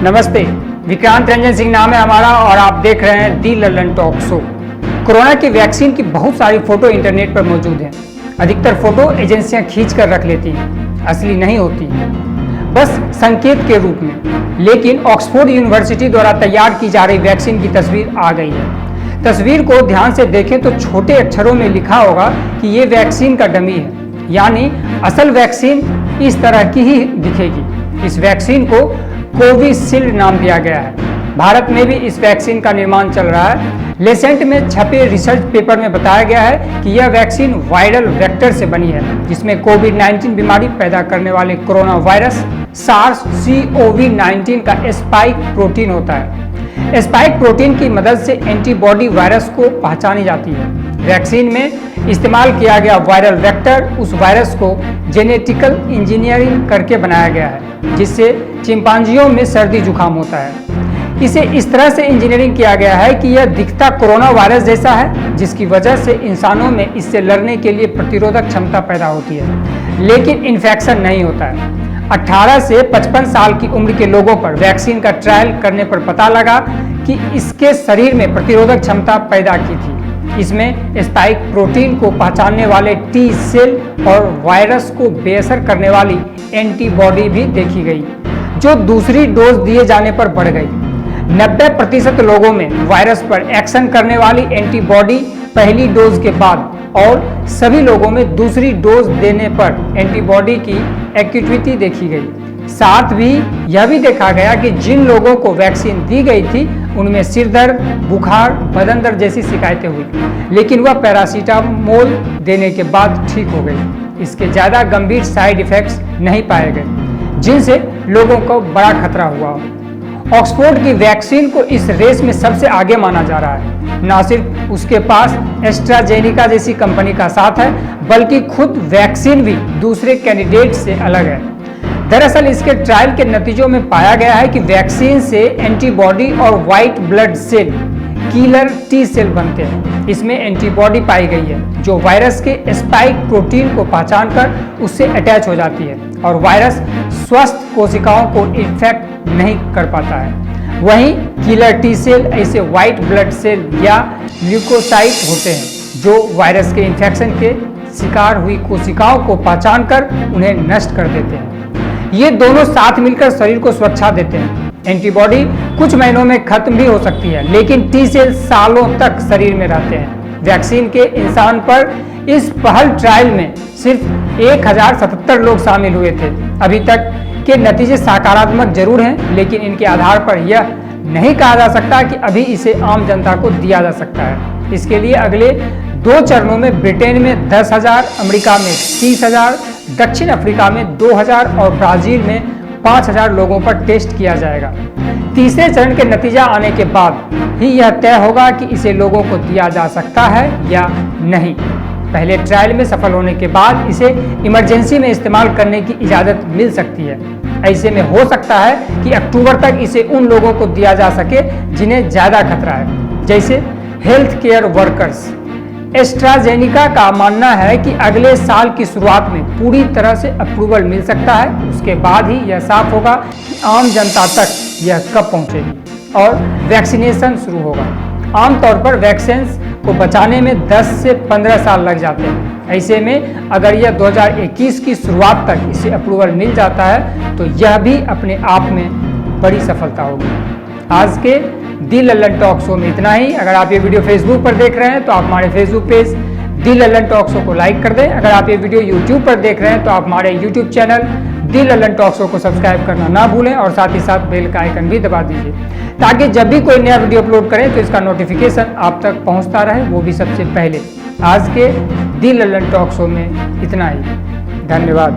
नमस्ते, विक्रांत रंजन सिंह नाम है हमारा और आप देख रहे हैं दी लल्लन टॉक शो। कोरोना की वैक्सीन की बहुत सारी फोटो इंटरनेट पर मौजूद हैं। अधिकतर फोटो एजेंसियां खींच कर रख लेती हैं, असली नहीं होती हैं, बस संकेत के रूप में। लेकिन ऑक्सफोर्ड यूनिवर्सिटी द्वारा तैयार की जा रही वैक्सीन की तस्वीर आ गई है। तस्वीर को ध्यान से देखें तो छोटे अक्षरों में लिखा होगा कि ये वैक्सीन का डमी है, यानी असल वैक्सीन इस तरह की ही दिखेगी। इस वैक्सीन को कोविशील्ड नाम दिया गया है। भारत में भी इस वैक्सीन का निर्माण चल रहा है। लेसेंट में छपे रिसर्च पेपर में बताया गया है कि यह वैक्सीन वायरल वेक्टर से बनी है, जिसमें कोविड-19 बीमारी पैदा करने वाले कोरोना वायरस SARS-CoV-19 का स्पाइक प्रोटीन होता है। स्पाइक प्रोटीन की मदद से एंटीबॉडी वायरस को पहचानी जाती है। वैक्सीन में इस्तेमाल किया गया वायरल वेक्टर उस वायरस को जेनेटिकल इंजीनियरिंग करके बनाया गया है, जिससे चिंपांजियों में सर्दी जुकाम होता है। इसे इस तरह से इंजीनियरिंग किया गया है कि यह दिखता कोरोना वायरस जैसा है, जिसकी वजह से इंसानों में इससे लड़ने के लिए प्रतिरोधक क्षमता पैदा होती है, लेकिन इन्फेक्शन नहीं होता है। 18 से 55 साल की उम्र के लोगों पर वैक्सीन का ट्रायल करने पर पता लगा कि इसके शरीर में प्रतिरोधक क्षमता पैदा की थी। इसमें स्पाइक प्रोटीन को पहचानने वाले टी सेल और वायरस को बेअसर करने वाली एंटीबॉडी भी देखी गई, जो दूसरी डोज दिए जाने पर बढ़ गई। 90% लोगों में वायरस पर एक्शन करने वाली एंटीबॉडी पहली डोज के बाद और सभी लोगों में दूसरी डोज देने पर एंटीबॉडी की एक्टिविटी देखी गई। साथ भी यह भी देखा गया कि जिन लोगों को वैक्सीन दी गई थी उनमें सिर दर्द, बुखार, बदन दर्द जैसी शिकायतें हुई, लेकिन वह पैरासीटामोल देने के बाद ठीक हो गई। इसके ज़्यादा गंभीर साइड इफेक्ट्स नहीं पाए गए, जिनसे लोगों को बड़ा खतरा हुआ। ऑक्सफोर्ड की वैक्सीन को इस रेस में सबसे आगे माना जा रहा है। न सिर्फ उसके पास एस्ट्राजेनिका जैसी कंपनी का साथ है, बल्कि खुद वैक्सीन भी दूसरे कैंडिडेट से अलग है। दरअसल इसके ट्रायल के नतीजों में पाया गया है कि वैक्सीन से एंटीबॉडी और white blood cell killer T cell बनते हैं। इसमें एंटीबॉडी पाई गई है जो वायरस के स्पाइक प्रोटीन को पहचानकर उससे अटैच हो जाती है और वायरस स्वस्थ कोशिकाओं को इन्फेक्ट नहीं कर पाता है। वहीं किलर टी सेल ऐसे व्हाइट ब्लड सेल या ल्यूकोसाइट होते हैं जो वायरस के इन्फेक्शन के शिकार हुई कोशिकाओं को पहचानकर उन्हें नष्ट कर देते हैं। ये दोनों साथ मिलकर शरीर को सुरक्षा देते हैं। एंटीबॉडी कुछ महीनों में खत्म भी हो सकती है, लेकिन टी सेल सालों तक शरीर में रहते हैं। वैक्सीन के इंसान पर इस पहल ट्रायल में सिर्फ 1077 लोग शामिल हुए थे। अभी तक के नतीजे सकारात्मक जरूर हैं, लेकिन इनके आधार पर यह नहीं कहा जा सकता कि अभी इसे आम जनता को दिया जा सकता है। इसके लिए अगले 2 चरणों में ब्रिटेन में 10,000, अमेरिका में 30,000, दक्षिण अफ्रीका में 2,000 और ब्राजील में 5,000 लोगों पर टेस्ट किया जाएगा। तीसरे चरण के नतीजा आने के बाद ही यह तय होगा कि इसे लोगों को दिया जा सकता है या नहीं। पहले ट्रायल में सफल होने के बाद इसे इमरजेंसी में इस्तेमाल करने की इजाज़त मिल सकती है। ऐसे में हो सकता है कि अक्टूबर तक इसे उन लोगों को दिया जा सके जिन्हें ज़्यादा खतरा है, जैसे हेल्थ केयर वर्कर्स। एस्ट्राजेनिका का मानना है कि अगले साल की शुरुआत में पूरी तरह से अप्रूवल मिल सकता है। उसके बाद ही यह साफ होगा कि आम जनता तक यह कब पहुंचेगी और वैक्सीनेशन शुरू होगा। आमतौर पर वैक्सीन को बचाने में 10 से 15 साल लग जाते हैं। ऐसे में अगर यह 2021 की शुरुआत तक इसे अप्रूवल मिल जाता है तो यह भी अपने आप में बड़ी सफलता होगी। आज के दी लल्लन टॉक शो में इतना ही। अगर आप ये वीडियो फेसबुक पर देख रहे हैं तो आप हमारे फेसबुक पेज दी लल्लन टॉक शो को लाइक कर दें। अगर आप ये वीडियो यूट्यूब पर देख रहे हैं तो आप हमारे यूट्यूब चैनल दी लल्लन टॉक शो को सब्सक्राइब करना ना भूलें और साथ ही साथ बेल का आइकन भी दबा दीजिए, ताकि जब भी कोई नया वीडियो अपलोड करें तो इसका नोटिफिकेशन आप तक पहुंचता रहे, वो भी सबसे पहले। आज के दी लल्लन टॉक शो में इतना ही। धन्यवाद।